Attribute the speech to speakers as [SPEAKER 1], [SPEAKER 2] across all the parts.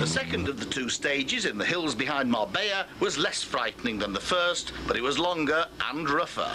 [SPEAKER 1] The second of the two stages in the hills behind Marbella was less frightening than the first, but it was longer and rougher.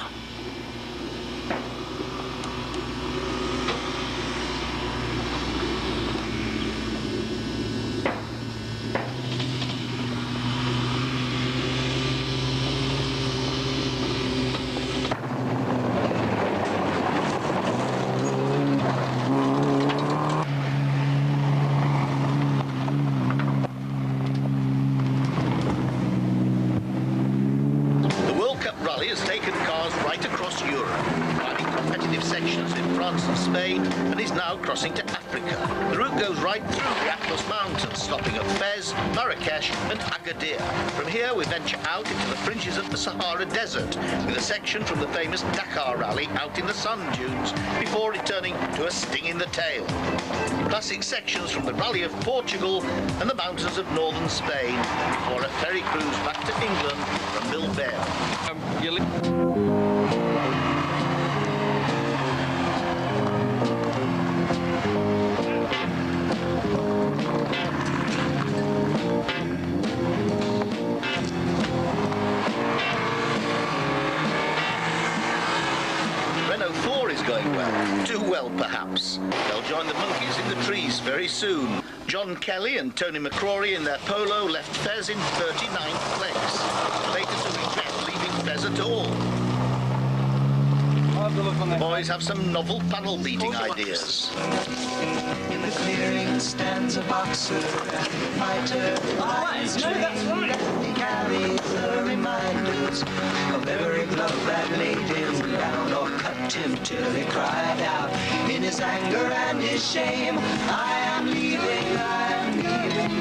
[SPEAKER 1] Has taken cars right across Europe, driving competitive sections in France and Spain, and is now crossing to Africa. The route goes right through the Atlas Mountains, stopping at Fez, Marrakesh and Agadir. From here we venture out into the fringes of the Sahara Desert, with a section from the famous Dakar Rally out in the sand dunes, before returning to a sting in the tail. Classic sections from the Rally of Portugal and the mountains of northern Spain, before a ferry cruise back to England from Bilbao. Renault 4 is going well, too well perhaps. They'll join the monkeys in the trees very soon. John Kelly and Tony McCrory in their Polo left Fez in 39th place. Later to regret leaving Fez at all. The boys have some novel paddle beating ideas.
[SPEAKER 2] In the clearing stands a boxer and a fighter. He carries the reminders of every blow that laid him down or cut him till he cried out in his anger and his shame. I am leaving,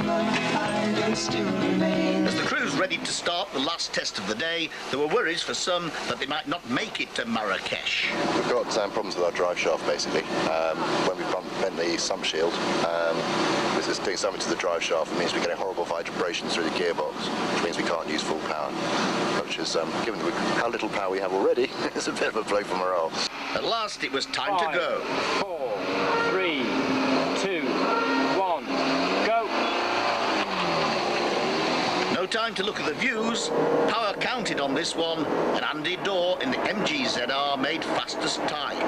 [SPEAKER 2] but I still remain.
[SPEAKER 1] As the crew's ready to start the last test of the day, there were worries for some that they might not make it to Marrakesh.
[SPEAKER 3] We've got problems with our drive shaft basically. When we bent the sump shield, this is doing something to the drive shaft. It means we're getting horrible vibrations through the gearbox, which means we can't use full power. Which is, given how little power we have already, it's a bit of a blow for morale.
[SPEAKER 1] At last it was time to go.
[SPEAKER 4] 4, 3, 2, 1, go!
[SPEAKER 1] No time to look at the views. Power counted on this one, and Andy Dorr in the MG-ZR made fastest time.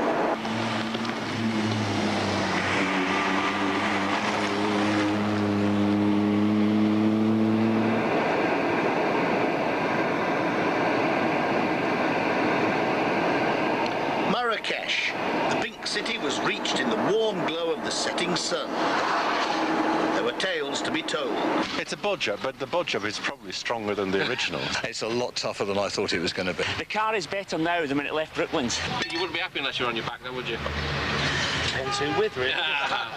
[SPEAKER 1] Marrakesh. The pink city was reached in the warm glow of the setting sun. There were tales to be told.
[SPEAKER 5] It's a bodger, but the bodger is probably stronger than the original.
[SPEAKER 3] It's a lot tougher than I thought it was going to be.
[SPEAKER 4] The car is better now than when it left Brooklands.
[SPEAKER 6] You wouldn't be happy unless you're on your back, though, would you?
[SPEAKER 4] Depends who with it.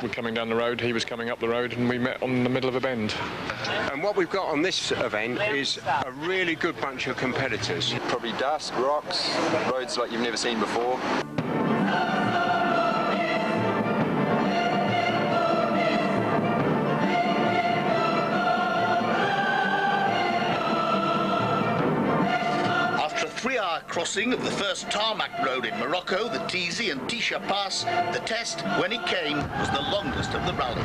[SPEAKER 7] We're coming down the road, he was coming up the road, and we met on the middle of a bend.
[SPEAKER 8] And what we've got on this event is a really good bunch of competitors.
[SPEAKER 9] Probably dust, rocks, roads like you've never seen before.
[SPEAKER 1] After a 3-hour crossing of the first tarmac road in Morocco, the Tizi and Tisha Pass, the test, when it came, was the longest of the rally.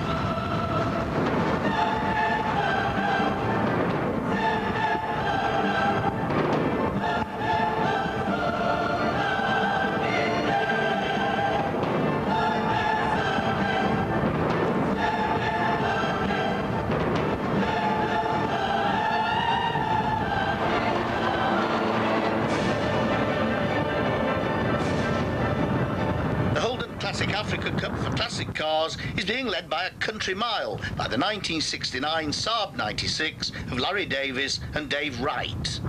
[SPEAKER 1] Classic Africa Cup for classic cars is being led by a country mile by the 1969 Saab 96 of Larry Davis and Dave Wright.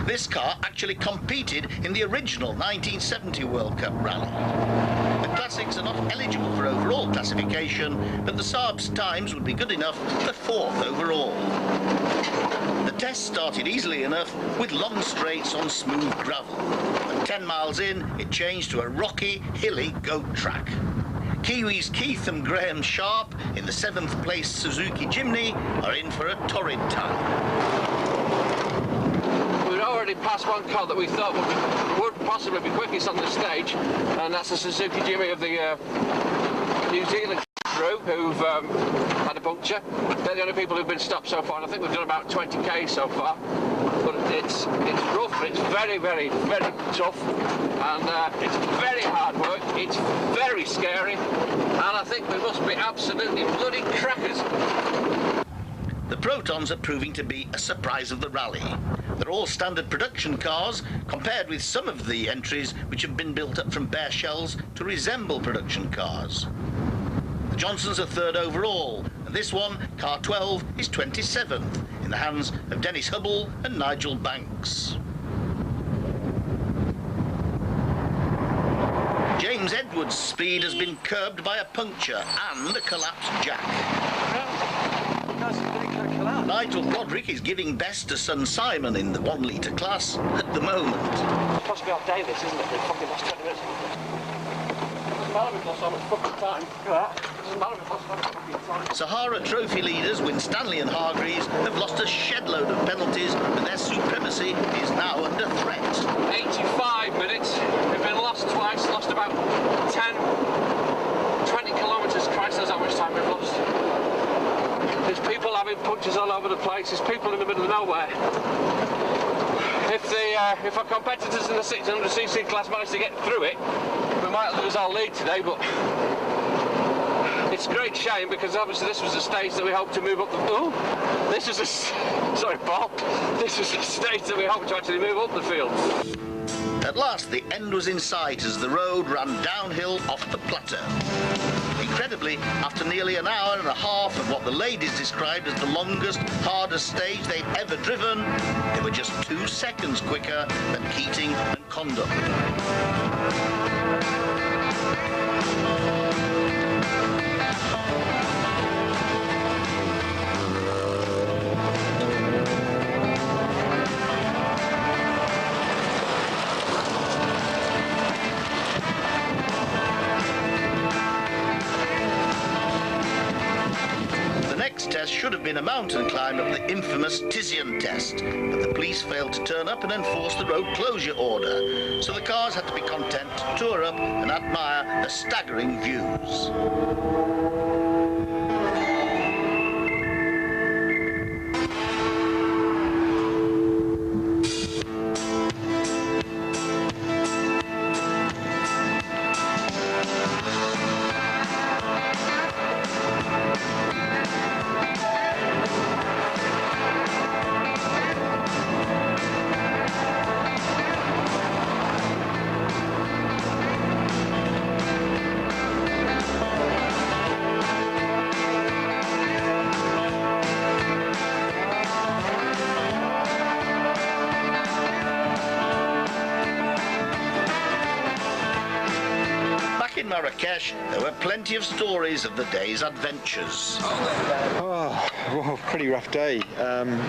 [SPEAKER 1] This car actually competed in the original 1970 World Cup rally. The classics are not eligible for overall classification, but the Saab's times would be good enough for 4th overall. The test started easily enough with long straights on smooth gravel. But 10 miles in, it changed to a rocky, hilly goat track. Kiwis Keith and Graham Sharp in the 7th place Suzuki Jimny are in for a torrid time.
[SPEAKER 6] We'd already passed one car that we thought would possibly be quickest on the stage, and that's the Suzuki Jimny of the New Zealand crew, who've had a bump temperature. They're the only people who've been stopped so far, and I think we've done about 20k so far. But it's rough, it's very, very, very tough, and it's very hard work, it's very scary, and I think we must be absolutely bloody crackers.
[SPEAKER 1] The Protons are proving to be a surprise of the rally. They're all standard production cars, compared with some of the entries which have been built up from bare shells to resemble production cars. The Johnsons are third overall, and this one, car 12, is 27th, in the hands of Dennis Hubble and Nigel Banks. James Edwards' speed has been curbed by a puncture and a collapsed jack. Nigel Broderick is giving best to son Simon in the 1 litre class at the moment.
[SPEAKER 6] It's supposed to be off day, this, isn't it? We've fucking lost 20 minutes. Doesn't matter if we've lost so much fucking time. Look at that. Doesn't matter if we've lost so much fucking time.
[SPEAKER 1] Sahara Trophy leaders Winstanley and Hargreaves have lost a shed load of penalties, and their supremacy is now under threat.
[SPEAKER 6] 85 minutes. We've been lost twice, lost about 10, 20 kilometres. Christ knows how much time we've lost. There's people having punches all over the place. There's people in the middle of nowhere. If our competitors in the 600cc class manage to get through it, we might lose our lead today, but it's a great shame because obviously this was a stage that we hoped to move up the... Oh, this was a... Sorry, Paul. This was a stage that we hoped to actually move up the field.
[SPEAKER 1] At last, the end was in sight as the road ran downhill off the plateau. Incredibly, after nearly an hour and a half of what the ladies described as the longest, hardest stage they'd ever driven, they were just 2 seconds quicker than Keating and Condon. Test should have been a mountain climb up the infamous Tizian test, but the police failed to turn up and enforce the road closure order, so the cars had to be content to tour up and admire the staggering views. In Marrakesh, there were plenty of stories of the day's adventures.
[SPEAKER 10] Oh, well, pretty rough day.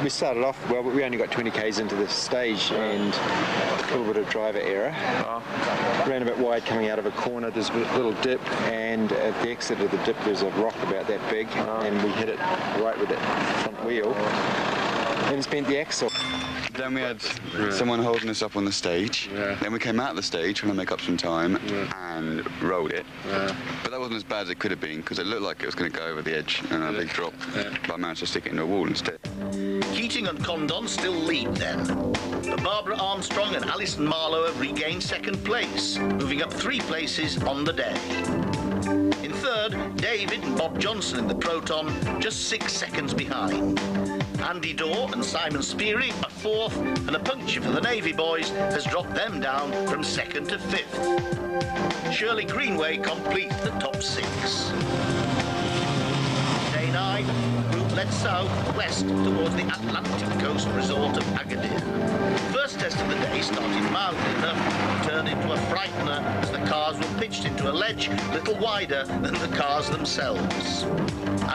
[SPEAKER 10] We started off, well, we only got 20 k's into the stage and a little bit of driver error. Ran a bit wide coming out of a corner, there's a little dip, and at the exit of the dip there's a rock about that big, and we hit it right with that front wheel and spent the axle.
[SPEAKER 11] Then we had someone holding us up on the stage. Then we came out of the stage trying to make up some time and rode it. But that wasn't as bad as it could have been because it looked like it was going to go over the edge and a big drop. But I managed to stick it into a wall instead.
[SPEAKER 1] Keating and Condon still lead then. But Barbara Armstrong and Alison Marlowe have regained second place, moving up 3 places on the day. In third, David and Bob Johnson in the Proton, just 6 seconds behind. Andy Dorr and Simon Speary are 4th, and a puncture for the Navy boys has dropped them down from 2nd to 5th. Shirley Greenway completes the top 6. Day 9, the group led south-west towards the Atlantic coast resort of Agadir. First test of the day started mildly enough, but turned into a frightener as the cars were pitched into a ledge little wider than the cars themselves.